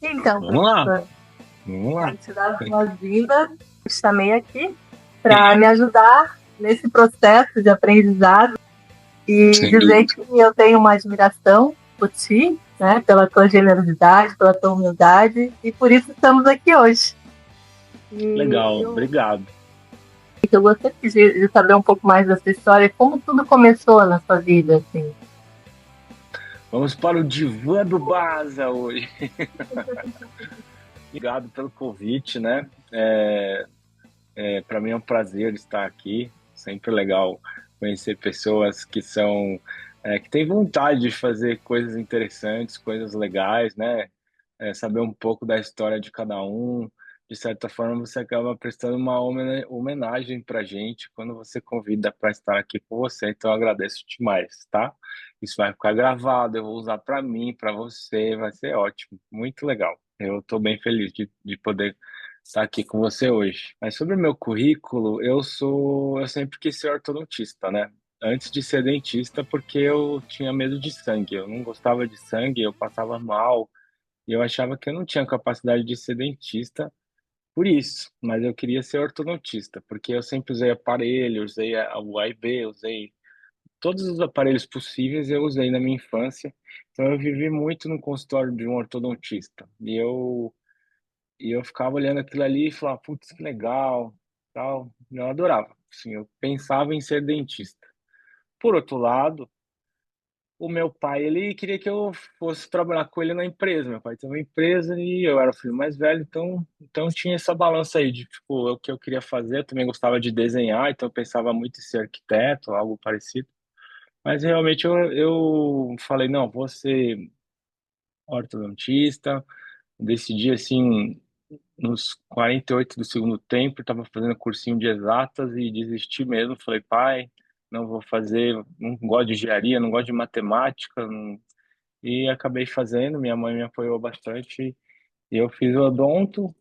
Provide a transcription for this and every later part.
Então, Vamos lá, professor, vamos lá. quero te dar as boas-vindas. Eu chamei aqui para me ajudar nesse processo de aprendizado e Sem dizer dúvida. que eu tenho uma admiração por ti, né, pela tua generosidade, pela tua humildade, e por isso estamos aqui hoje. Legal, E obrigado. eu gostaria de saber um pouco mais dessa história, como tudo começou na sua vida, assim. Vamos para o divã do Baza hoje. Obrigado pelo convite, né? Para mim é um prazer estar aqui. Sempre legal conhecer pessoas que que têm vontade de fazer coisas interessantes, coisas legais, né? Saber um pouco da história de cada um. De certa forma, você acaba prestando uma homenagem para a gente quando você convida para estar aqui com você. Então, eu agradeço demais, tá? Isso vai ficar gravado, eu vou usar para mim, para você, vai ser ótimo, muito legal. Eu estou bem feliz de poder estar aqui com você hoje. Mas sobre o meu currículo, eu sempre quis ser ortodontista, né? Antes de ser dentista, porque eu tinha medo de sangue, eu não gostava de sangue, eu passava mal, e eu achava que eu não tinha capacidade de ser dentista por isso, mas eu queria ser ortodontista, porque eu sempre usei aparelho, usei o A e B, usei todos os aparelhos possíveis, eu usei na minha infância. Então eu vivi muito no consultório de um ortodontista. E eu ficava olhando aquilo ali e falava, putz, que legal, tal. Eu adorava. Assim, eu pensava em ser dentista. Por outro lado, o meu pai, ele queria que eu fosse trabalhar com ele na empresa. Meu pai tem uma empresa e eu era o filho mais velho, então tinha essa balança aí de tipo, o que eu queria fazer. Eu também gostava de desenhar, então eu pensava muito em ser arquiteto, algo parecido. Mas realmente eu falei, não, vou ser ortodontista. Decidi assim, nos 48 do segundo tempo, estava fazendo cursinho de exatas e desisti mesmo. Falei, pai, não vou fazer, não gosto de engenharia, não gosto de matemática, e acabei fazendo. Minha mãe me apoiou bastante e eu fiz o odonto.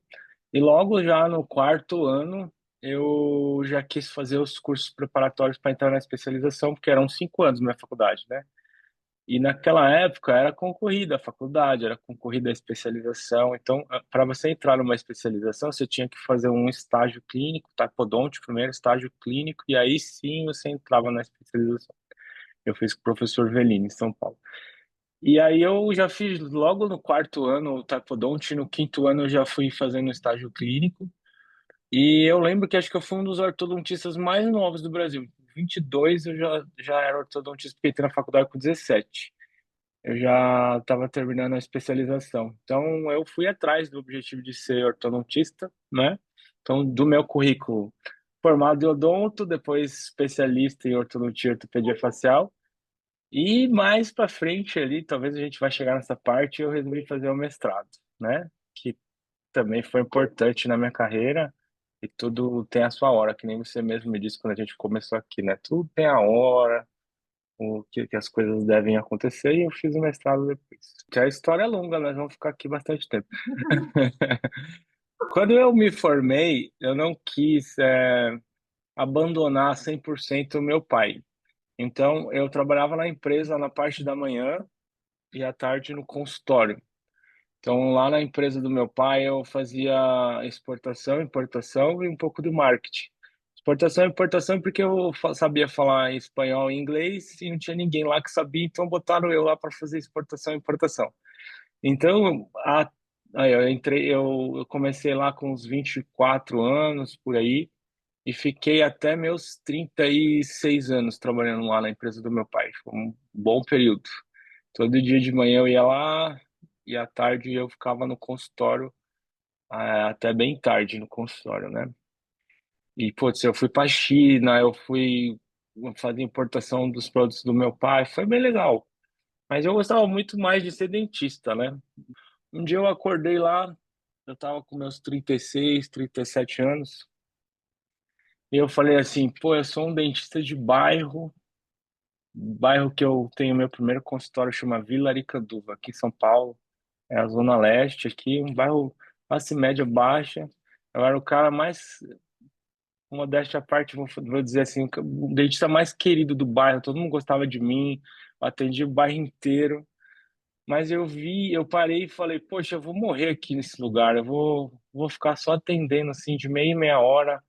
E logo já no quarto ano, eu já quis fazer os cursos preparatórios para entrar na especialização, porque eram 5 anos na minha faculdade, né? E naquela época era concorrida a faculdade, era concorrida a especialização. Então, para você entrar numa especialização, você tinha que fazer um estágio clínico, taquodonte, primeiro estágio clínico, e aí sim você entrava na especialização. Eu fiz com o professor Velini, em São Paulo. E aí eu já fiz logo no quarto ano o taquodonte, no quinto ano eu já fui fazendo estágio clínico. E eu lembro que acho que eu fui um dos ortodontistas mais novos do Brasil. 22 eu já era ortodontista, porque entrei na faculdade com 17. Eu já estava terminando a especialização. Então, eu fui atrás do objetivo de ser ortodontista, né? Então, do meu currículo, formado em odonto, depois especialista em ortodontia e ortopedia facial. E mais para frente ali, talvez a gente vai chegar nessa parte, eu resolvi fazer o mestrado, né? Que também foi importante na minha carreira. E tudo tem a sua hora, que nem você mesmo me disse quando a gente começou aqui, né? Tudo tem a hora, que as coisas devem acontecer, e eu fiz o mestrado depois. Que a história é longa, nós vamos ficar aqui bastante tempo. Quando eu me formei, eu não quis abandonar 100% o meu pai. Então, eu trabalhava na empresa na parte da manhã e à tarde no consultório. Então, lá na empresa do meu pai, eu fazia exportação, importação e um pouco do marketing. Exportação e importação porque eu sabia falar espanhol e inglês e não tinha ninguém lá que sabia, então botaram eu lá para fazer exportação e importação. Então, aí eu comecei lá com uns 24 anos, por aí, e fiquei até meus 36 anos trabalhando lá na empresa do meu pai. Foi um bom período. Todo dia de manhã eu ia lá e à tarde eu ficava no consultório, até bem tarde no consultório, né? E, putz, eu fui para China, eu fui fazer importação dos produtos do meu pai, foi bem legal. Mas eu gostava muito mais de ser dentista, né? Um dia eu acordei lá, eu tava com meus 36, 37 anos, e eu falei assim, pô, eu sou um dentista de bairro que eu tenho meu primeiro consultório chama Vila Aricanduva, aqui em São Paulo. É a Zona Leste aqui, um bairro classe média baixa. Eu era o cara mais, modéstia à parte, vou dizer assim, o dentista mais querido do bairro. Todo mundo gostava de mim, eu atendia o bairro inteiro. mas eu parei e falei, poxa, eu vou morrer aqui nesse lugar, vou ficar só atendendo assim de meia em meia hora,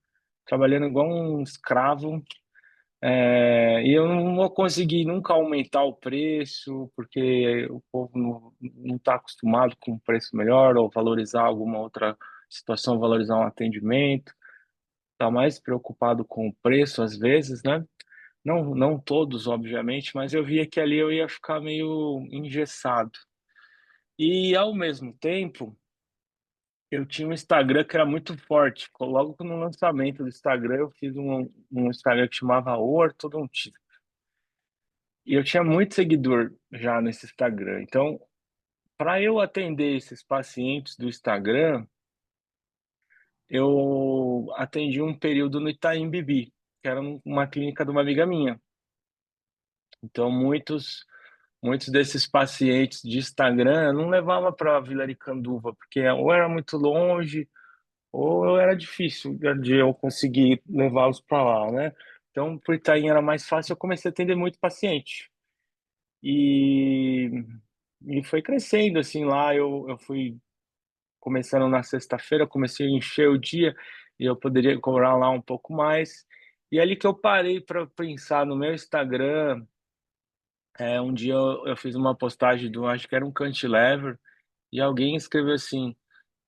trabalhando igual um escravo. E eu não vou conseguir nunca aumentar o preço, porque o povo não está acostumado com um preço melhor ou valorizar alguma outra situação, valorizar um atendimento. Está mais preocupado com o preço às vezes, né? Não, não todos, obviamente, mas eu via que ali eu ia ficar meio engessado. E ao mesmo tempo, eu tinha um Instagram que era muito forte. Logo no lançamento do Instagram, eu fiz um Instagram que chamava O Ortodontista. E eu tinha muito seguidor já nesse Instagram. Então, para eu atender esses pacientes do Instagram, eu atendi um período no Itaim Bibi, que era uma clínica de uma amiga minha. Então, muitos desses pacientes de Instagram eu não levava para Vila Aricanduva, porque ou era muito longe, ou era difícil de eu conseguir levá-los para lá, né? Então, por Itaim era mais fácil, eu comecei a atender muito paciente. E, e foi crescendo, assim, lá eu fui começando na sexta-feira, comecei a encher o dia e eu poderia cobrar lá um pouco mais. E é ali que eu parei para pensar no meu Instagram. Um dia eu fiz uma postagem acho que era um cantilever, e alguém escreveu assim: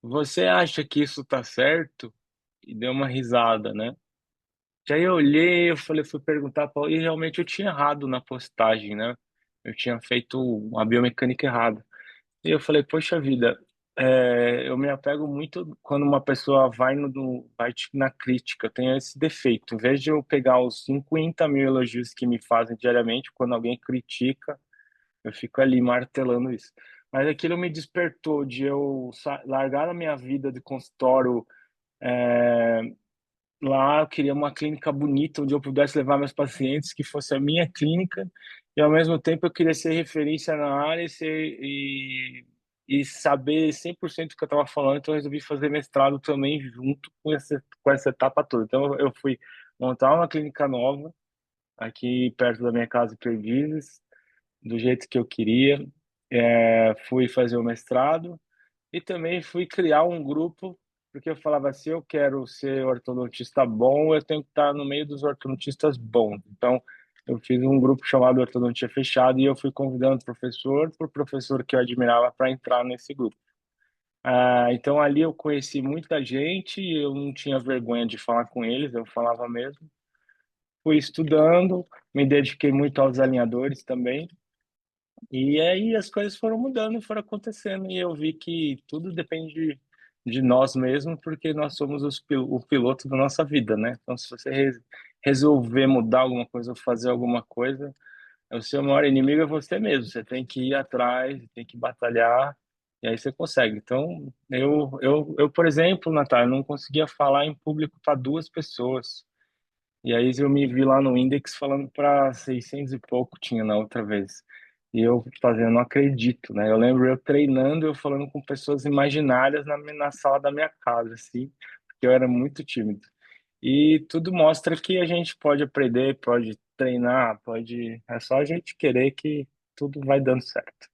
Você acha que isso tá certo? E deu uma risada, né? E aí eu olhei, eu falei, fui perguntar, e realmente eu tinha errado na postagem, né? Eu tinha feito uma biomecânica errada. E eu falei, poxa vida, eu me apego muito quando uma pessoa na crítica, eu tenho esse defeito. Em vez de eu pegar os 50 mil elogios que me fazem diariamente, quando alguém critica, eu fico ali martelando isso. Mas aquilo me despertou de eu largar a minha vida de consultório. é, Lá eu queria uma clínica bonita, onde eu pudesse levar meus pacientes, que fosse a minha clínica, e ao mesmo tempo eu queria ser referência na área e saber 100% do que eu estava falando, então eu resolvi fazer mestrado também junto com essa etapa toda. Então eu fui montar uma clínica nova, aqui perto da minha casa em Perdizes, do jeito que eu queria. Fui fazer o mestrado e também fui criar um grupo, porque eu falava assim, eu quero ser ortodontista bom, eu tenho que estar no meio dos ortodontistas bons. Então, eu fiz um grupo chamado Ortodontia Fechada e eu fui convidando professor por professor que eu admirava para entrar nesse grupo. Então, ali eu conheci muita gente e eu não tinha vergonha de falar com eles, eu falava mesmo. Fui estudando, me dediquei muito aos alinhadores também. E aí as coisas foram mudando, foram acontecendo, e eu vi que tudo depende de nós mesmos, porque nós somos o piloto da nossa vida, né? Então, se você resolver mudar alguma coisa ou fazer alguma coisa, o seu maior inimigo é você mesmo. Você tem que ir atrás, tem que batalhar, e aí você consegue. Então, por exemplo, Natália, não conseguia falar em público para duas pessoas. E aí eu me vi lá no Index falando para 600 e pouco tinha na outra vez. E eu fazendo, não acredito, né? Eu lembro eu treinando, eu falando com pessoas imaginárias na sala da minha casa, assim, porque eu era muito tímido. E tudo mostra que a gente pode aprender, pode treinar, pode. É só a gente querer que tudo vai dando certo.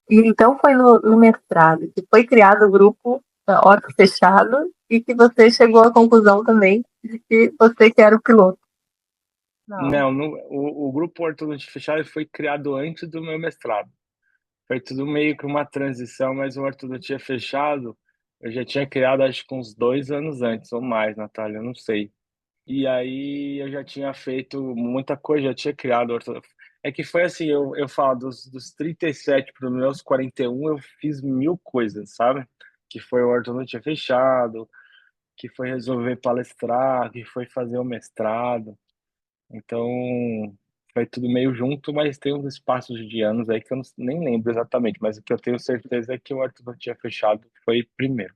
E então foi no mestrado que foi criado o grupo Orto Fechado e que você chegou à conclusão também de que você que era o piloto. Não. Não, o grupo Ortodontia Fechada foi criado antes do meu mestrado. Foi tudo meio que uma transição, mas o Ortodontia Fechado eu já tinha criado acho que uns 2 anos antes ou mais, Natália, eu não sei. E aí eu já tinha feito muita coisa, já tinha criado ortodontia. É que foi assim, eu falo, dos 37 para os meus 41, eu fiz mil coisas, sabe? Que foi o ortodontia fechado, que foi resolver palestrar, que foi fazer o mestrado. Então, foi tudo meio junto, mas tem uns espaços de anos aí que eu nem lembro exatamente, mas o que eu tenho certeza é que o ortodontia fechado foi primeiro.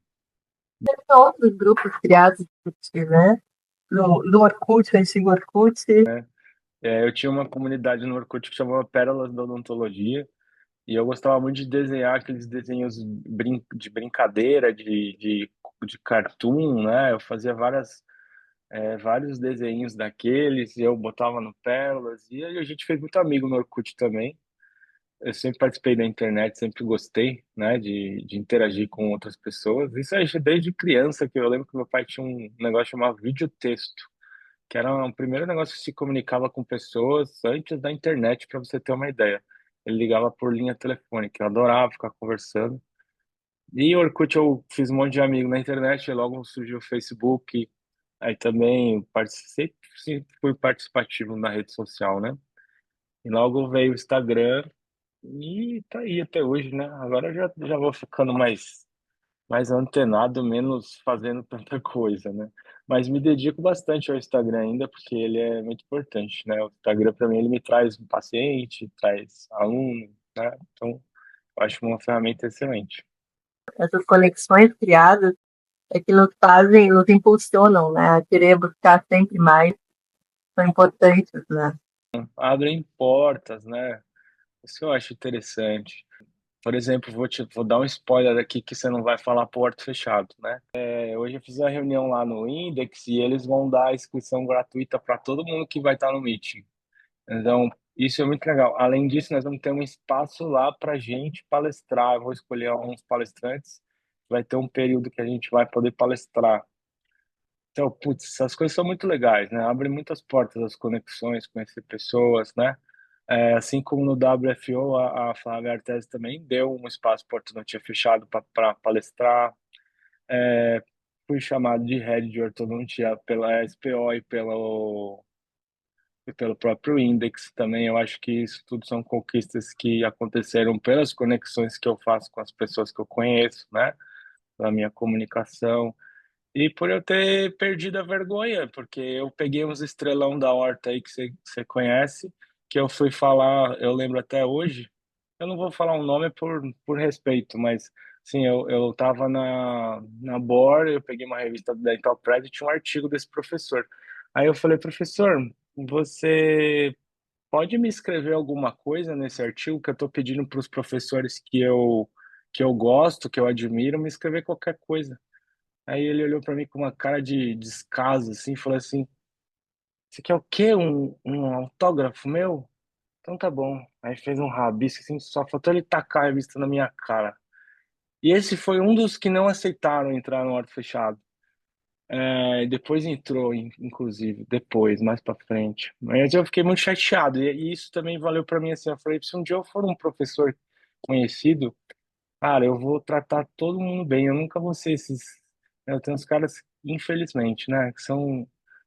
Teve outros grupos criados, né? No Orkut, o antigo Orkut. Eu tinha uma comunidade no Orkut que chamava Pérolas da Odontologia, e eu gostava muito de desenhar aqueles desenhos de brincadeira, de cartoon, né? Eu fazia vários desenhos daqueles, e eu botava no Pérolas, e aí a gente fez muito amigo no Orkut também. eu sempre participei da internet, sempre gostei, né, de interagir com outras pessoas. Isso aí desde criança, que eu lembro que meu pai tinha um negócio chamado videotexto, que era o primeiro negócio que se comunicava com pessoas antes da internet, para você ter uma ideia. Ele ligava por linha telefônica, eu adorava ficar conversando. E o Orkut eu fiz um monte de amigo na internet, e logo surgiu o Facebook, aí também sempre fui participativo na rede social, né? E logo veio o Instagram e tá aí até hoje, né? Agora eu já vou ficando mais antenado, menos fazendo tanta coisa, né? Mas me dedico bastante ao Instagram ainda, porque ele é muito importante, né? O Instagram, para mim, ele me traz um paciente, traz aluno, né? Então, eu acho uma ferramenta excelente. Essas conexões criadas é que nos fazem, nos impulsionam, né, a querer buscar sempre mais, são importantes, né? Abrem portas, né? Isso eu acho interessante. Por exemplo, vou dar um spoiler aqui que você não vai falar porto fechado, né? Hoje eu fiz uma reunião lá no Index e eles vão dar a inscrição gratuita para todo mundo que vai estar no meeting. Então, isso é muito legal. Além disso, nós vamos ter um espaço lá para gente palestrar. Eu vou escolher alguns palestrantes. Vai ter um período que a gente vai poder palestrar. Então, putz, essas coisas são muito legais, né? Abre muitas portas, as conexões, conhecer pessoas, né? Assim como no WFO, a Flávia Artes também deu um espaço para ortodontia fechado para palestrar. É, fui chamado de head de ortodontia pela SPO e pelo próprio Index também. Eu acho que isso tudo são conquistas que aconteceram pelas conexões que eu faço com as pessoas que eu conheço, né? Pela minha comunicação. E por eu ter perdido a vergonha, porque eu peguei uns estrelão da horta aí que você conhece, que eu fui falar, eu lembro até hoje, eu não vou falar um nome por respeito, mas sim, eu tava na BOR, eu peguei uma revista da Dental Press e tinha um artigo desse professor. Aí eu falei, professor, você pode me escrever alguma coisa nesse artigo que eu estou pedindo para os professores que eu gosto, que eu admiro, me escrever qualquer coisa. Aí ele olhou para mim com uma cara de descaso, assim, e falou assim: Você quer o quê? Um autógrafo meu? Então tá bom. Aí fez um rabisco, assim, só faltou ele tacar a revista na minha cara. E esse foi um dos que não aceitaram entrar no Horto Fechado. Depois entrou, inclusive, depois, mais pra frente. Mas eu fiquei muito chateado. E isso também valeu para mim, assim. Eu falei: Se um dia eu for um professor conhecido, cara, eu vou tratar todo mundo bem. Eu nunca vou ser esses. Eu tenho uns caras, infelizmente, né, que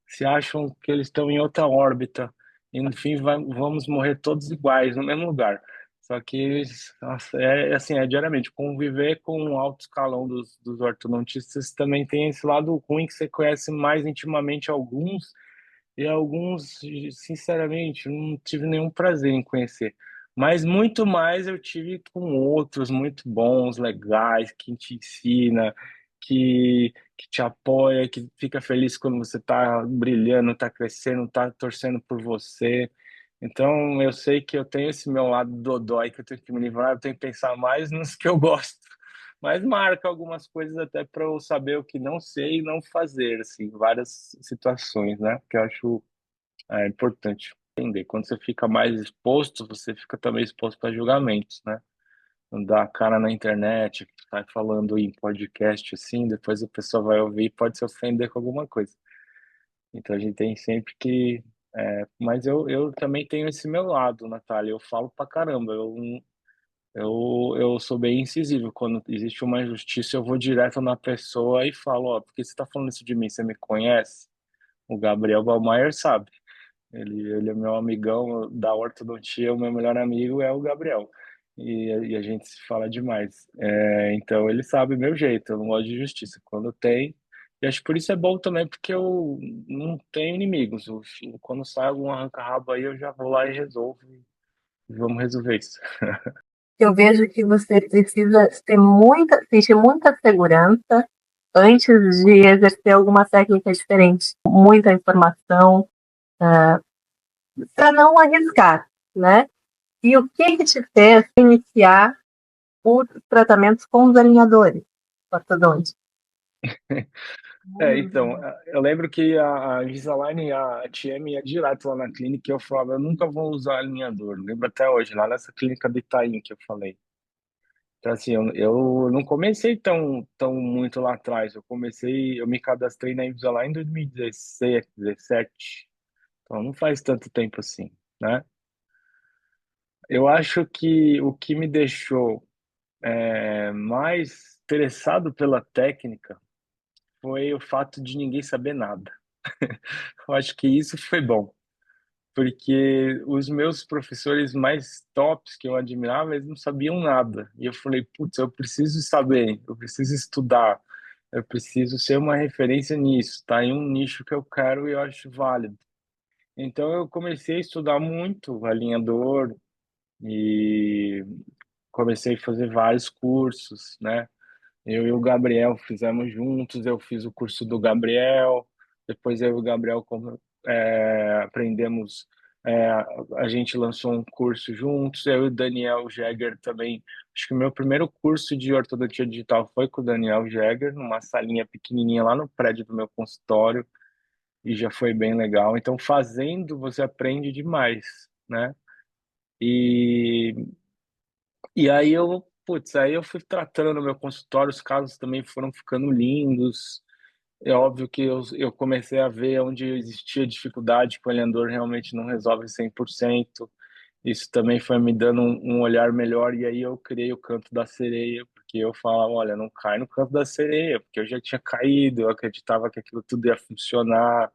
se acham que eles estão em outra órbita e no fim vamos morrer todos iguais no mesmo lugar. Só que, nossa, assim, diariamente. Conviver com o alto escalão dos ortodontistas também tem esse lado ruim que você conhece mais intimamente alguns e alguns, sinceramente, não tive nenhum prazer em conhecer. Mas muito mais eu tive com outros muito bons, legais, que te ensina, que te apoia, que fica feliz quando você está brilhando, está crescendo, está torcendo por você. Então eu sei que eu tenho esse meu lado dodói que eu tenho que me livrar, eu tenho que pensar mais nos que eu gosto. Mas marca algumas coisas até para eu saber o que não sei e não fazer, assim, várias situações, né? Que eu acho importante entender. Quando você fica mais exposto, você fica também exposto para julgamentos, né? Não dá a cara na internet, sai falando em podcast assim, depois a pessoa vai ouvir e pode se ofender com alguma coisa. Então a gente tem sempre que. Mas eu também tenho esse meu lado, Natália. Eu falo pra caramba. Eu sou bem incisivo. Quando existe uma injustiça, eu vou direto na pessoa e falo: Ó, por que você tá falando isso de mim? Você me conhece? O Gabriel Ballmaier sabe. Ele é meu amigão da ortodontia, o meu melhor amigo é o Gabriel. E a gente se fala demais. Então ele sabe meu jeito, eu não gosto de justiça. Quando tem. E acho que por isso é bom também, porque eu não tenho inimigos. Quando sai algum arranca-rabo aí, eu já vou lá e resolvo. E vamos resolver isso. Eu vejo que você precisa sentir muita segurança antes de exercer alguma técnica diferente. Muita informação, para não arriscar, né? E o que te fez iniciar os tratamentos com os alinhadores ortodônticos? Então, eu lembro que a Invisalign e a TM ia direto lá na clínica e eu falava, eu nunca vou usar alinhador. Lembro até hoje, lá nessa clínica do Itaim que eu falei. Então, assim, eu não comecei tão muito lá atrás. Eu me cadastrei na Invisalign em 2016, 17. Então, não faz tanto tempo assim, né? Eu acho que o que me deixou mais interessado pela técnica foi o fato de ninguém saber nada. Eu acho que isso foi bom, porque os meus professores mais tops que eu admirava, eles não sabiam nada. E eu falei, putz, eu preciso saber, eu preciso estudar, eu preciso ser uma referência nisso, tá? Em um nicho que eu quero e eu acho válido. Então eu comecei a estudar muito alinhador e comecei a fazer vários cursos, né? Eu e o Gabriel fizemos juntos, eu fiz o curso do Gabriel, depois eu e o Gabriel aprendemos, é, a gente lançou um curso juntos, eu e o Daniel Jäger também. Acho que o meu primeiro curso de ortodontia digital foi com o Daniel Jäger, numa salinha pequenininha lá no prédio do meu consultório, e já foi bem legal. Então, fazendo, você aprende demais, né? E aí eu fui tratando no meu consultório, os casos também foram ficando lindos. É óbvio que eu comecei a ver onde existia dificuldade, que o olhador realmente não resolve 100%. Isso também foi me dando um olhar melhor, e aí eu criei o Canto da Sereia, porque eu falava, olha, não cai no Canto da Sereia, porque eu já tinha caído, eu acreditava que aquilo tudo ia funcionar,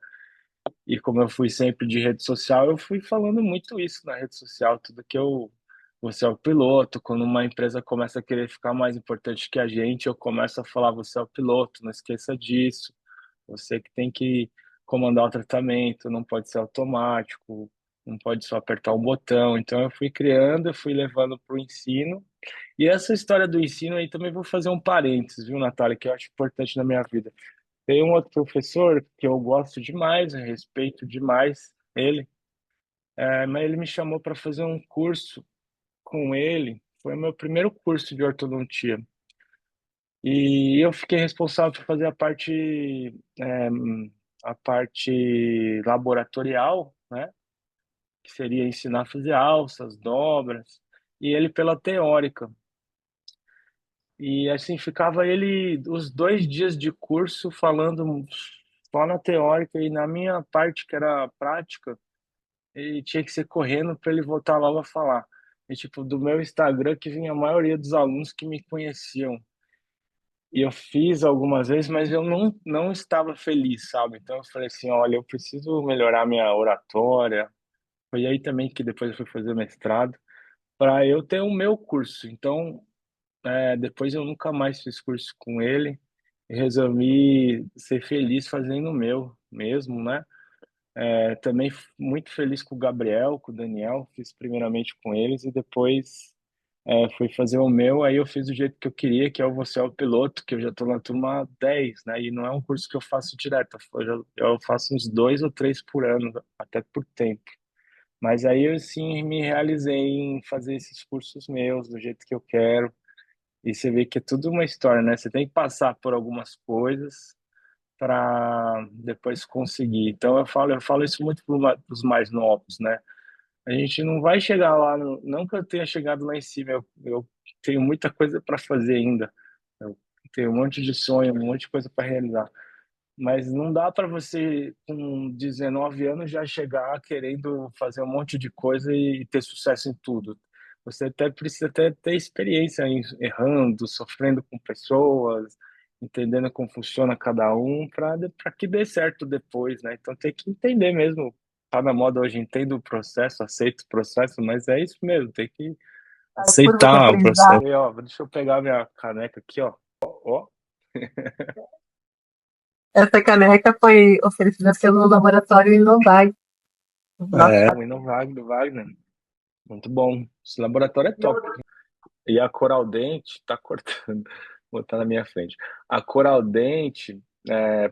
e como eu fui sempre de rede social, eu fui falando muito isso na rede social, tudo que eu você é o piloto, quando uma empresa começa a querer ficar mais importante que a gente, eu começo a falar, você é o piloto, não esqueça disso. Você que tem que comandar o tratamento, não pode ser automático, não pode só apertar um botão. Então eu fui criando, eu fui levando para o ensino. E essa história do ensino aí também vou fazer um parênteses, viu, Natália, que eu acho importante na minha vida. Tem um outro professor que eu gosto demais, eu respeito demais ele, mas ele me chamou para fazer um curso com ele. Foi o meu primeiro curso de ortodontia. E eu fiquei responsável por fazer é, a parte laboratorial, né? Que seria ensinar a fazer alças, dobras, e ele pela teórica. E assim ficava ele os 2 dias de curso falando só na teórica e na minha parte que era a prática, ele tinha que ser correndo para ele voltar logo a falar. E tipo, do meu Instagram que vinha a maioria dos alunos que me conheciam. E eu fiz algumas vezes, mas eu não estava feliz, sabe? Então eu falei assim, olha, eu preciso melhorar minha oratória. Foi aí também que depois eu fui fazer mestrado, para eu ter o meu curso. Então, depois eu nunca mais fiz curso com ele. E resolvi ser feliz fazendo o meu mesmo, né? Também muito feliz com o Gabriel, com o Daniel. Fiz primeiramente com eles e depois fui fazer o meu, aí eu fiz do jeito que eu queria, que é o Você é o Piloto, que eu já estou na turma 10, né? E não é um curso que eu faço direto, eu faço uns 2 ou 3 por ano, até por tempo. Mas aí eu sim me realizei em fazer esses cursos meus, do jeito que eu quero. E você vê que é tudo uma história, né? Você tem que passar por algumas coisas para depois conseguir. Então eu falo isso muito para os mais novos, né? A gente não vai chegar lá, não que eu tenha chegado lá em cima, eu tenho muita coisa para fazer ainda. Eu tenho um monte de sonho, um monte de coisa para realizar. Mas não dá para você, com 19 anos, já chegar querendo fazer um monte de coisa e ter sucesso em tudo. Você até precisa ter experiência errando, sofrendo com pessoas, entendendo como funciona cada um, para que dê certo depois, né? Então tem que entender mesmo. Tá na moda hoje, entendo o processo, aceito o processo, mas é isso mesmo, tem que A curva de aceitar o aprendizado. processo. E, ó, deixa eu pegar minha caneca aqui, ó. Ó, Essa caneca foi oferecida pelo Laboratório Inovai. Nossa, o hino Wagner. Muito bom. Esse laboratório é top. E a Coral Dente tá cortando, vou botar na minha frente. A Coral Dente,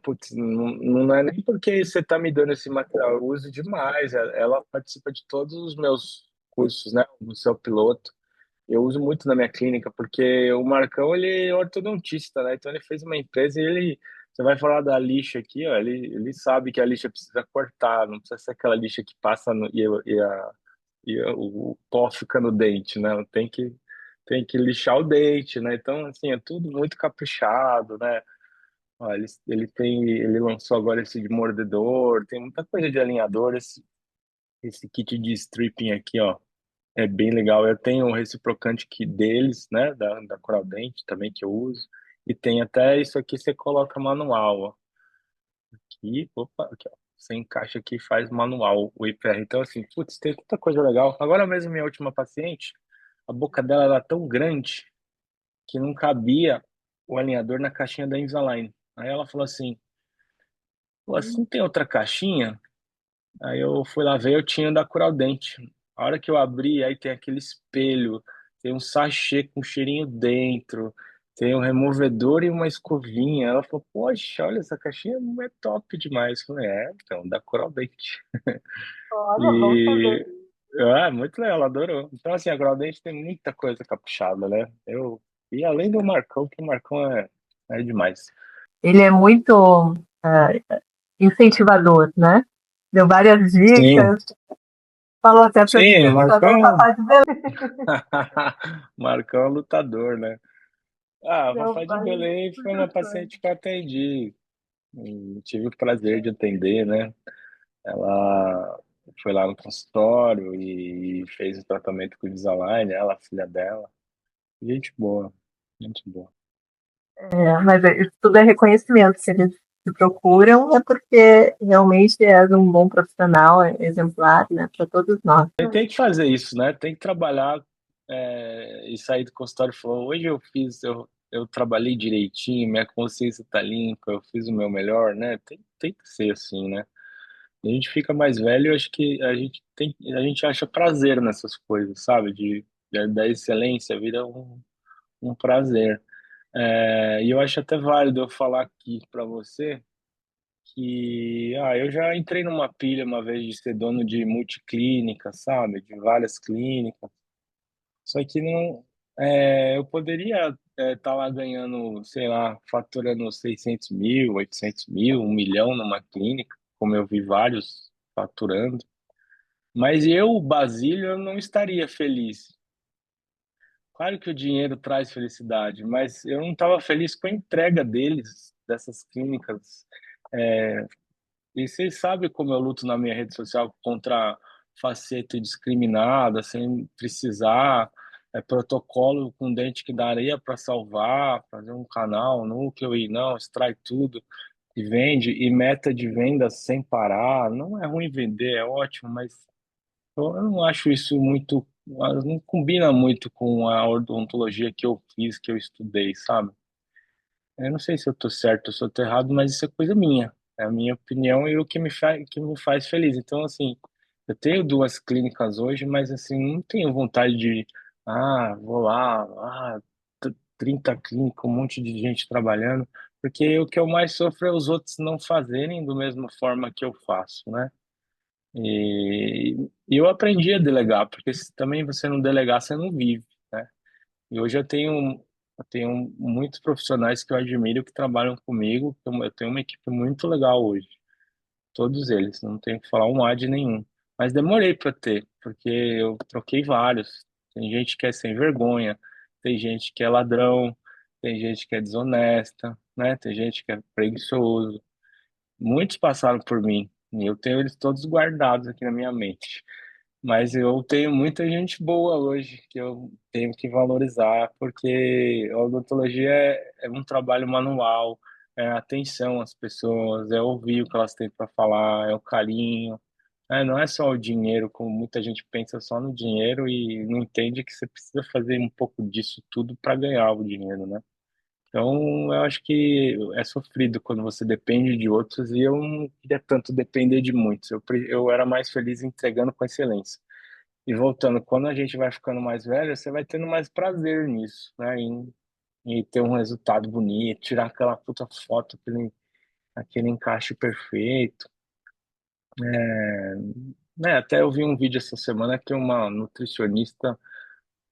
putz, não é nem porque você tá me dando esse material, eu uso demais. Ela participa de todos os meus cursos, né? O seu piloto. Eu uso muito na minha clínica, porque o Marcão, ele é ortodontista, né? Então ele fez uma empresa e ele você vai falar da lixa aqui, ó, ele sabe que a lixa precisa cortar, não precisa ser aquela lixa que passa o pó fica no dente, né? Tem que lixar o dente, né? Então, assim, é tudo muito caprichado, né? Ó, ele lançou agora esse de mordedor, tem muita coisa de alinhador, esse kit de stripping aqui, ó, é bem legal. Eu tenho o reciprocante que deles, né, da Coral Dent também que eu uso, e tem até isso aqui, você coloca manual, ó. E, opa, aqui, ó. Você encaixa aqui e faz manual o IPR. Então, assim, putz, tem tanta coisa legal. Agora mesmo, minha última paciente, a boca dela era tão grande que não cabia o alinhador na caixinha da Invisalign. Aí ela falou assim, pô, assim tem outra caixinha? Aí eu fui lá ver, eu tinha da Cural Dente. A hora que eu abri, aí tem aquele espelho, tem um sachê com cheirinho dentro, tem um removedor e uma escovinha. Ela falou, poxa, olha, essa caixinha não é top demais. Eu falei, então, da Coral Dente. Olha, bom saber. E, muito legal, ela adorou. Então, assim, a Coral Dente tem muita coisa caprichada, né? E além do Marcão, que o Marcão é demais. Ele é muito ah, incentivador, né? Deu várias Sim, dicas, falou até para eu sim, o fazer o Marcão, papai de Belém. Marcão é lutador, né? Ah, a Deu Fafá de várias Belém foi uma sugestões. paciente que eu atendi. E tive o prazer de atender, né? Ela foi lá no consultório e fez o tratamento com o Invisalign, ela, a filha dela. Gente boa, gente boa. É, mas isso tudo é reconhecimento. Se eles te procuram, é porque realmente és um bom profissional, é exemplar, né, para todos nós. Tem que fazer isso, né? Tem que trabalhar e sair do consultório e falar, hoje eu trabalhei direitinho, minha consciência tá limpa, eu fiz o meu melhor, né? Tem que ser assim, né? A gente fica mais velho, eu acho que a gente acha prazer nessas coisas, sabe? Da excelência vira um prazer. E eu acho até válido eu falar aqui para você que eu já entrei numa pilha uma vez de ser dono de multiclínica, sabe? De várias clínicas. Só que não, eu poderia estar lá ganhando, sei lá, faturando 600 mil, 800 mil, 1 milhão numa clínica, como eu vi vários faturando. Mas eu, Basílio, eu não estaria feliz. Claro que o dinheiro traz felicidade, mas eu não estava feliz com a entrega deles, dessas clínicas. É, e vocês sabem como eu luto na minha rede social contra faceta discriminada, sem precisar, protocolo com dente que dá areia para salvar, fazer um canal, núcleo e não, extrai tudo e vende, e meta de venda sem parar. Não é ruim vender, é ótimo, mas eu não acho isso muito, não combina muito com a odontologia que eu fiz, que eu estudei, sabe? Eu não sei se eu tô certo ou se eu tô errado, mas isso é coisa minha. É a minha opinião e o que me faz feliz. Então, assim, eu tenho 2 clínicas hoje, mas assim, não tenho vontade de, vou lá, 30 clínicas, um monte de gente trabalhando, porque o que eu mais sofro é os outros não fazerem da mesma forma que eu faço, né? E eu aprendi a delegar, porque se também você não delegar, você não vive, né? E hoje eu tenho muitos profissionais que eu admiro que trabalham comigo. Eu tenho uma equipe muito legal hoje, todos eles, não tenho que falar um ad nenhum. Mas demorei para ter, porque eu troquei vários. Tem gente que é sem vergonha, tem gente que é ladrão, tem gente que é desonesta, né? Tem gente que é preguiçoso. Muitos passaram por mim e eu tenho eles todos guardados aqui na minha mente. Mas eu tenho muita gente boa hoje que eu tenho que valorizar, porque a odontologia é um trabalho manual, é atenção às pessoas, é ouvir o que elas têm para falar, é o carinho. Não é só o dinheiro, como muita gente pensa só no dinheiro e não entende que você precisa fazer um pouco disso tudo para ganhar o dinheiro, né? Então, eu acho que é sofrido quando você depende de outros e eu não queria tanto depender de muitos. Eu era mais feliz entregando com excelência. E voltando, quando a gente vai ficando mais velho, você vai tendo mais prazer nisso, né? Em ter um resultado bonito, tirar aquela puta foto, aquele encaixe perfeito. É, né? Até eu vi um vídeo essa semana que uma nutricionista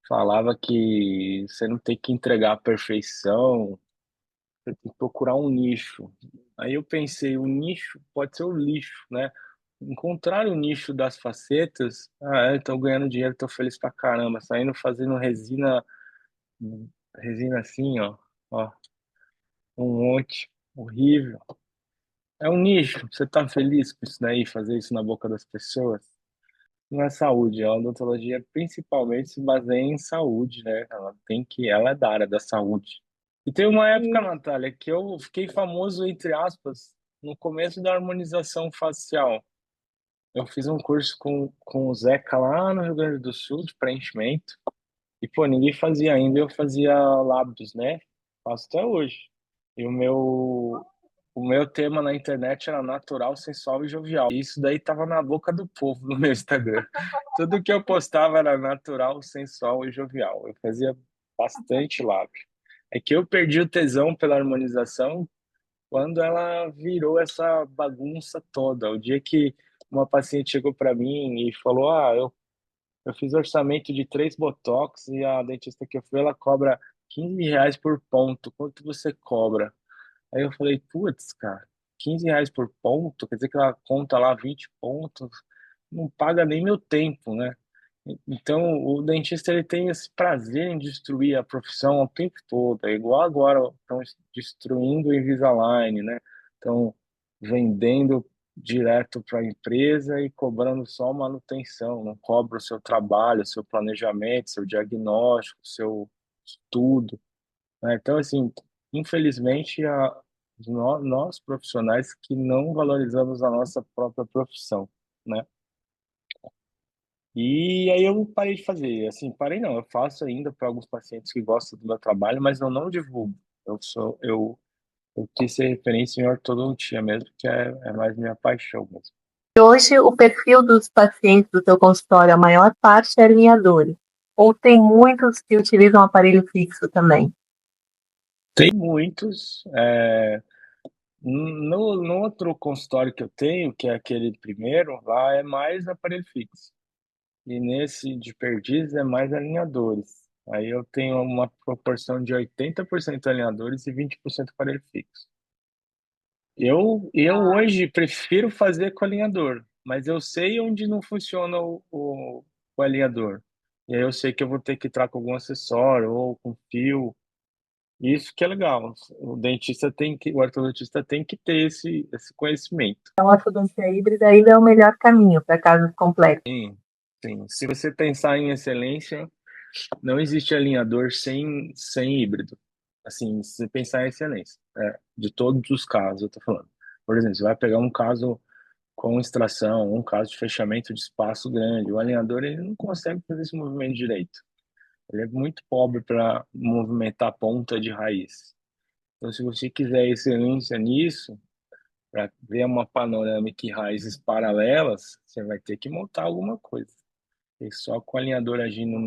falava que você não tem que entregar a perfeição, Você tem que procurar um nicho. Aí eu pensei, o nicho pode ser o lixo, né? Encontrar o nicho das facetas, estou ganhando dinheiro, estou feliz pra caramba, saindo fazendo resina assim, ó, um monte, horrível. É um nicho, você tá feliz com isso daí, fazer isso na boca das pessoas? Não é saúde, a odontologia principalmente se baseia em saúde, né? Ela é da área da saúde. E tem uma época, E Natália, que eu fiquei famoso, entre aspas, no começo da harmonização facial. Eu fiz um curso com o Zeca lá no Rio Grande do Sul, de preenchimento. E, pô, ninguém fazia ainda, eu fazia lábios, né? Faço até hoje. E o meu tema na internet era natural, sensual e jovial. E isso daí tava na boca do povo no meu Instagram. Tudo que eu postava era natural, sensual e jovial. Eu fazia bastante lábio. É que eu perdi o tesão pela harmonização quando ela virou essa bagunça toda. O dia que uma paciente chegou para mim e falou: eu fiz orçamento de 3 botox e a dentista que eu fui, ela cobra R$ 15 por ponto. Quanto você cobra? Aí eu falei, putz, cara, R$ 15 por ponto? Quer dizer que ela conta lá 20 pontos? Não paga nem meu tempo, né? Então, o dentista ele tem esse prazer em destruir a profissão o tempo todo. É igual agora estão destruindo o Invisalign, né? Estão vendendo direto para a empresa e cobrando só manutenção, não cobra o seu trabalho, o seu planejamento, seu diagnóstico, seu estudo, né? Então, assim, infelizmente, nós profissionais que não valorizamos a nossa própria profissão, né? E aí eu parei de fazer, assim, parei não, eu faço ainda para alguns pacientes que gostam do meu trabalho, mas eu não divulgo. Eu quis ser referência em ortodontia mesmo, que é mais minha paixão mesmo. hoje o perfil dos pacientes do teu consultório, a maior parte é alinhadores. Ou tem muitos que utilizam aparelho fixo também? Tem muitos, no outro consultório que eu tenho, que é aquele primeiro, lá é mais aparelho fixo. E nesse de Perdiz é mais alinhadores. Aí eu tenho uma proporção de 80% alinhadores e 20% aparelho fixo. Eu Ah, hoje prefiro fazer com alinhador, mas eu sei onde não funciona o alinhador. E aí eu sei que eu vou ter que entrar com algum acessório ou com fio. Isso que é legal. O ortodontista tem que ter esse conhecimento. então a ortodontia híbrida ainda é o melhor caminho para casos complexos. Sim, sim. Se você pensar em excelência, não existe alinhador sem híbrido. Assim, se você pensar em excelência, de todos os casos, eu tô falando. Por exemplo, você vai pegar um caso com extração, um caso de fechamento de espaço grande. O alinhador ele não consegue fazer esse movimento direito. Ele é muito pobre para movimentar a ponta de raiz. Então, se você quiser excelência nisso, para ver uma panorâmica e raízes paralelas, você vai ter que montar alguma coisa. E só com o alinhador agindo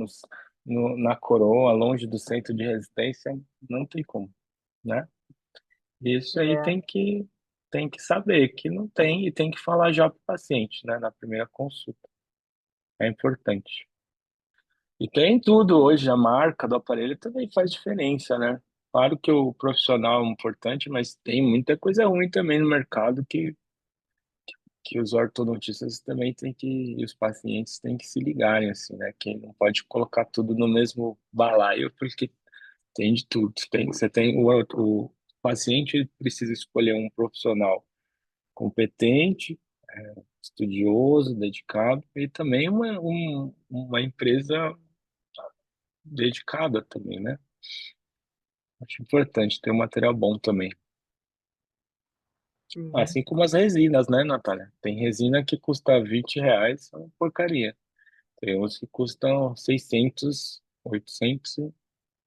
na coroa, longe do centro de resistência, não tem como, né? Isso aí É. tem que saber que não tem e tem que falar já para o paciente, né? Na primeira consulta. É importante. E tem tudo hoje, a marca do aparelho também faz diferença, né? Claro que o profissional é importante, mas tem muita coisa ruim também no mercado que os ortodontistas também têm e os pacientes têm que se ligarem, assim, né? Que não pode colocar tudo no mesmo balaio, porque tem de tudo. O paciente precisa escolher um profissional competente, estudioso, dedicado, e também uma empresa dedicada também, né? Acho importante ter um material bom também. Sim. Assim como as resinas, né, Natália? Tem resina que custa R$ 20, é uma porcaria. Tem outros que custam 600, 800,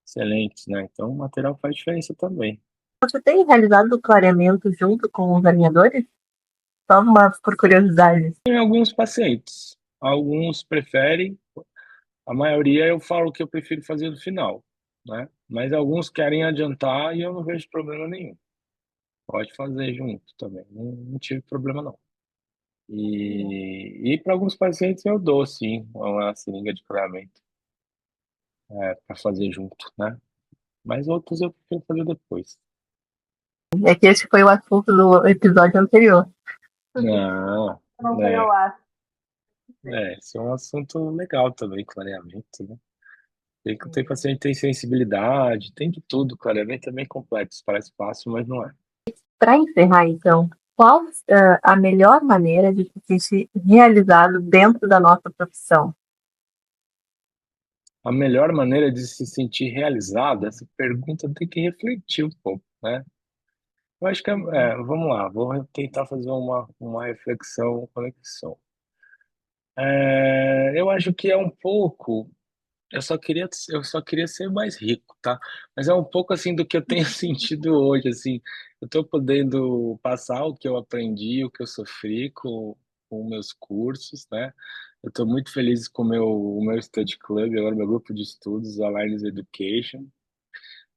excelentes, né? Então o material faz diferença também. Você tem realizado o clareamento junto com os alinhadores? Só uma por curiosidade. Tem alguns pacientes, alguns preferem, a maioria eu falo que eu prefiro fazer no final, né? Mas alguns querem adiantar e eu não vejo problema nenhum. Pode fazer junto também, não tive problema não. E para alguns pacientes eu dou sim uma seringa de clareamento para fazer junto, né? Mas outros eu prefiro fazer depois. É que esse foi o assunto do episódio anterior. Não, Não foi ao né? ar. Esse é um assunto legal também, clareamento, né? Tem paciente que tem sensibilidade, tem de tudo, clareamento é bem complexo, parece fácil, mas não é. Para encerrar, então, qual a melhor maneira de se sentir realizado dentro da nossa profissão? A melhor maneira de se sentir realizado, essa pergunta tem que refletir um pouco, né? Eu acho que vamos lá, vou tentar fazer uma reflexão, conexão. Eu acho que é um pouco. Eu só queria ser mais rico, tá? Mas é um pouco assim do que eu tenho sentido hoje, assim. Eu tô podendo passar o que eu aprendi, o que eu sofri com meus cursos, né? Eu tô muito feliz com o meu study club, agora meu grupo de estudos, Alliance Education.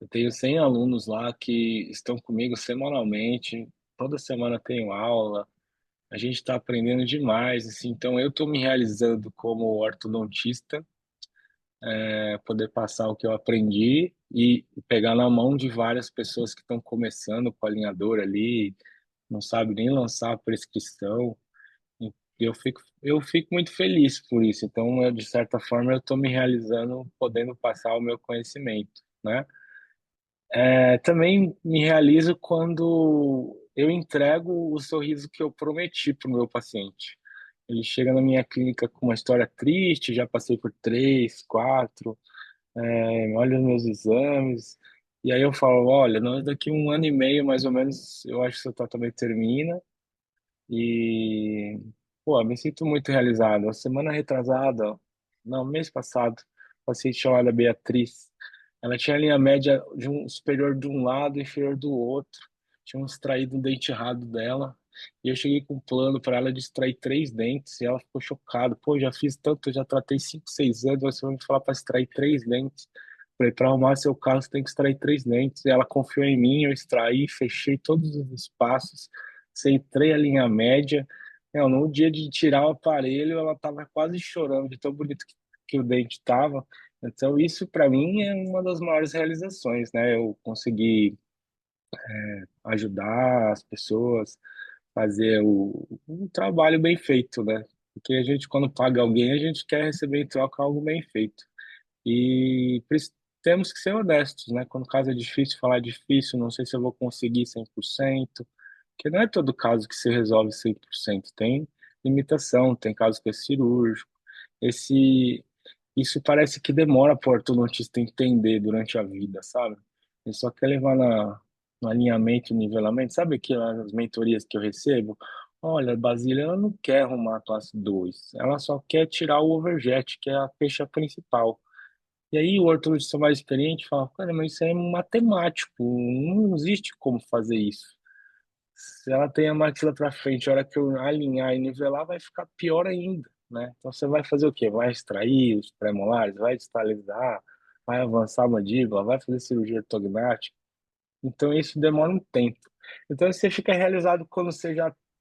Eu tenho 100 alunos lá que estão comigo semanalmente. Toda semana tenho aula. A gente está aprendendo demais, assim. Então eu estou me realizando como ortodontista, poder passar o que eu aprendi e pegar na mão de várias pessoas que estão começando com a alinhador ali, não sabe nem lançar a prescrição. E eu fico muito feliz por isso. Então, de certa forma, eu estou me realizando, podendo passar o meu conhecimento, né? Também me realizo quando eu entrego o sorriso que eu prometi para o meu paciente. Ele chega na minha clínica com uma história triste, já passei por três, quatro, olha os meus exames, e aí eu falo, olha, nós daqui 1 ano e meio, mais ou menos, eu acho que seu tratamento termina, e, pô, me sinto muito realizado. A semana retrasada, não, mês passado, paciente chamada Beatriz, ela tinha a linha média de um superior de um lado e inferior do outro, tinha extraído um dente errado dela, e eu cheguei com um plano para ela de extrair 3 dentes, e ela ficou chocada. Pô, já fiz tanto, eu já tratei 5, 6 anos, você vai me falar para extrair 3 dentes. Falei, para arrumar seu caso, você tem que extrair 3 dentes. E ela confiou em mim, eu extraí, fechei todos os espaços, centrei a linha média. No dia de tirar o aparelho, ela estava quase chorando de tão bonito que o dente estava. Então, isso para mim é uma das maiores realizações, né? Eu consegui ajudar as pessoas, fazer um trabalho bem feito, né? Porque a gente, quando paga alguém, a gente quer receber em troca algo bem feito. E temos que ser honestos, né? Quando o caso é difícil, falar é difícil, não sei se eu vou conseguir 100%, porque não é todo caso que se resolve 100%. Tem limitação, tem caso que é cirúrgico. Esse, isso parece que demora para o ortodontista entender durante a vida, sabe? Ele só quer levar no alinhamento, nivelamento. Sabe aquelas mentorias que eu recebo? Olha, a Basília, ela não quer arrumar a classe 2, ela só quer tirar o overjet, que é a queixa principal. E aí o ortodonista mais experiente fala, cara, mas isso é matemático, não existe como fazer isso. Se ela tem a maxila para frente, a hora que eu alinhar e nivelar, vai ficar pior ainda, né? Então você vai fazer o quê? Vai extrair os pré-molares, vai distalizar, vai avançar a mandíbula, vai fazer cirurgia ortognática. Então isso demora um tempo. Então você fica realizado quando você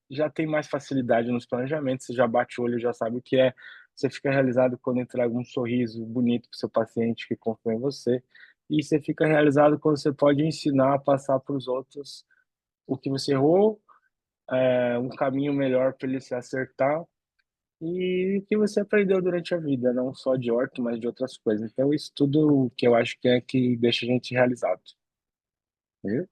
já tem mais facilidade nos planejamentos, você já bate o olho, já sabe o que é. Você fica realizado quando entrega um sorriso bonito para o seu paciente que confia em você. E você fica realizado quando você pode ensinar a passar para os outros o que você errou, um caminho melhor para ele se acertar e o que você aprendeu durante a vida, não só de orto, mas de outras coisas. Então, isso tudo que eu acho que é que deixa a gente realizado. Viu?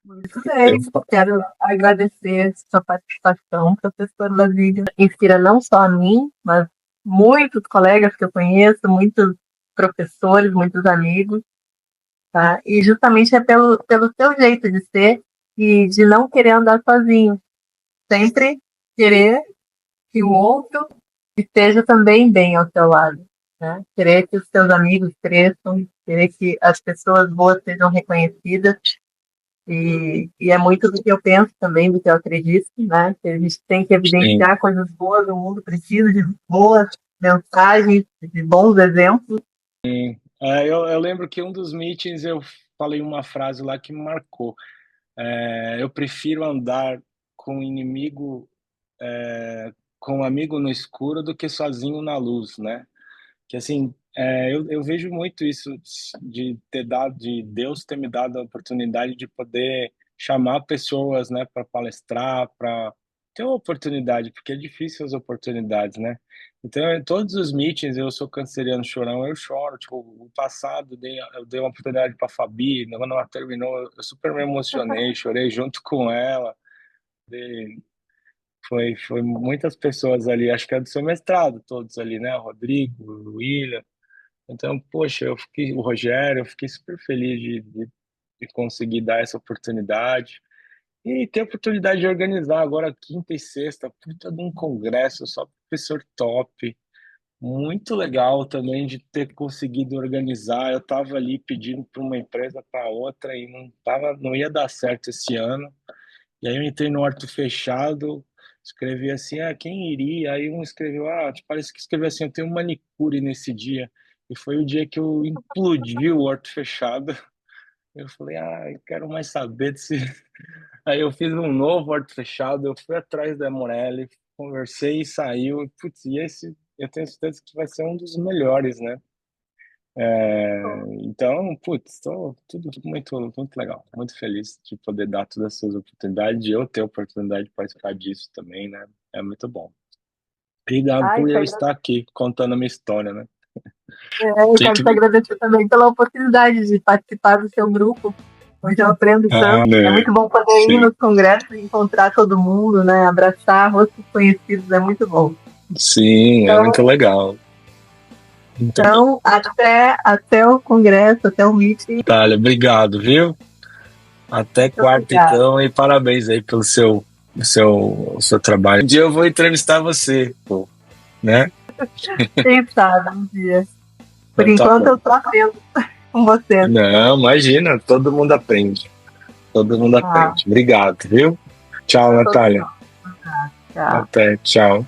Muito bem, quero agradecer sua participação, professor Basílio. Inspira não só a mim, mas muitos colegas que eu conheço, muitos professores, muitos amigos, tá? E justamente é pelo seu jeito de ser e de não querer andar sozinho, sempre querer que o outro esteja também bem ao seu lado, né? Querer que os seus amigos cresçam, querer que as pessoas boas sejam reconhecidas e é muito do que eu penso também, do que eu acredito, né? Que a gente tem que Sim. evidenciar coisas boas, o mundo precisa de boas mensagens, de bons exemplos. Eu lembro que um dos meetings eu falei uma frase lá que me marcou. Eu prefiro andar com inimigo, com um amigo no escuro do que sozinho na luz, né? Que assim, eu vejo muito isso de Deus ter me dado a oportunidade de poder chamar pessoas, né, para palestrar, para ter uma oportunidade, porque é difícil as oportunidades, né? Então, em todos os meetings, eu sou canceriano chorão, eu choro. Tipo, o passado, eu dei uma oportunidade para a Fabi, quando ela terminou, eu super me emocionei, chorei junto com ela. E foi muitas pessoas ali, acho que é do seu mestrado, todos ali, né? O Rodrigo, o William. Então, poxa, o Rogério, eu fiquei super feliz de conseguir dar essa oportunidade e ter a oportunidade de organizar agora quinta e sexta, puta de um congresso, só professor top. Muito legal também de ter conseguido organizar. Eu estava ali pedindo para uma empresa para outra e não ia dar certo esse ano. E aí eu entrei no Horto Fechado, escrevi assim, quem iria? Aí um escreveu, parece que escreveu assim, eu tenho um manicure nesse dia. E foi o dia que eu implodi o Horto Fechado. Eu falei, eu quero mais saber desse. Aí eu fiz um novo Horto Fechado, eu fui atrás da Morelli, conversei e saiu. Putz, e esse eu tenho certeza que vai ser um dos melhores, né? Então, putz, tudo muito, muito legal, muito feliz de poder dar todas essas oportunidades, de eu ter a oportunidade de participar disso também, né? É muito bom. Obrigado Ai, por te eu agra- estar aqui contando a minha história, né? eu Quem quero que... te agradecer também pela oportunidade de participar do seu grupo, onde eu aprendo tanto. É né? muito bom poder ir Sim, nos congressos e encontrar todo mundo, né? Abraçar rostos conhecidos, é muito bom. sim, é muito Então, legal. Muito bom. então até o congresso, até o meeting. Thalia, obrigado, viu? Até Muito quarta, obrigada. então, e parabéns aí pelo seu trabalho. Um dia eu vou entrevistar você, pô, né? Quem sabe um dia. Por Então tá enquanto bom. eu tô aprendendo com você. Não, imagina, todo mundo aprende. Todo mundo Ah, aprende. Obrigado, viu? Tchau, pra todos Natália. nós. Tchau. Até, tchau.